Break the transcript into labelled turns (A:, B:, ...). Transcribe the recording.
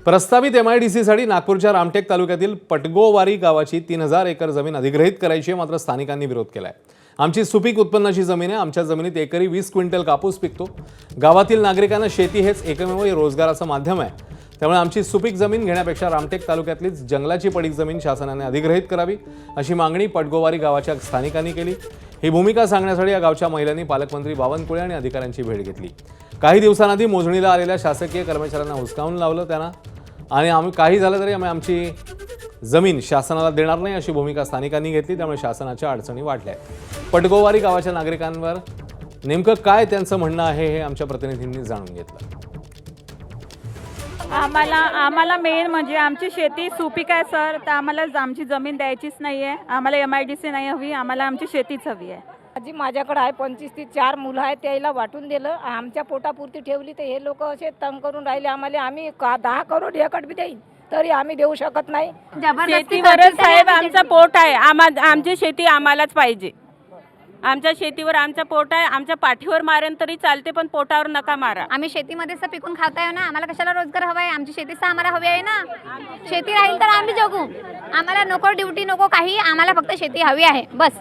A: प्रस्तावित MIDCसाठी नागपूरच्या रामटेक तालुक्यातील पटगोवारी गावाची 3000 एकर जमीन अधिग्रहित करायची आहे, मात्र स्थानिकांनी विरोध केलाय। आमची सुपीक उत्पन्नाची जमीन आहे, आमच्या जमिनीत एकरी 20 क्विंटल कापूस पिकतो। गावातील नागरिकांना शेती हेच एकमेव रोजगाराचं माध्यम आहे, त्यामुळे आमची सुपीक जमीन घेण्यापेक्षा रामटेक तालुक्यातलीच जंगलाची पडीक जमीन शासनाने अधिग्रहित करावी अशी मागणी पटगोवारी गावाच्या स्थानिकांनी केली। ही भूमिका सांगण्यासाठी या गावच्या महिलांनी पालकमंत्री बावनकुळे आणि अधिकाऱ्यांची भेट घेतली। काही दिवसांआधी मोजणीला आलेल्या शासकीय कर्मचाऱ्यांना हुसकावून लावलं त्यांना आणि आम्ही काही झालं तरी आम्ही आमची जमीन शासनाला देणार नाही अशी भूमिका स्थानिकांनी घेतली, त्यामुळे शासनाच्या अडचणी वाढल्या। पटगोवारी गावाच्या नागरिकांवर नेमकं काय त्यांचं म्हणणं आहे हे आमच्या प्रतिनिधींनी जाणून घेतलं।
B: आम्हाला मेन म्हणजे आमची शेती सुपीक आहे सर, तर आम्हाला आमची जमीन द्यायचीच नाही आहे। आम्हाला MIDC नाही हवी, आम्हाला आमची शेतीच हवी आहे।
C: आजी माझ्याकडे आहे 25 ते 4 मुलं आहेत, त्याला वाटून दिलं, आमच्या पोटापुरती ठेवली, तर हे लोक असे तंग करून राहिले आम्हाला। आम्ही 10 करोड एकट बी देईन तरी आम्ही देऊ शकत नाही।
B: शेतीवरच साहेब आमचं पोट आहे, आमची शेती आम्हालाच पाहिजे। आमच्या शेतीवर आमचं पोट आहे, आमच्या पाठीवर मारेन तरी चालते, पण पोटावर नका मारा।
D: आम्ही शेतीमध्येच पिकून खाताय ना, आम्हाला कशाला रोजगार हवा आहे? आमची शेतीच आम्हाला हवी आहे ना। शेती राहील तर आम्ही जगू, आम्हाला नको ड्युटी नको काही, आम्हाला फक्त शेती हवी आहे बस।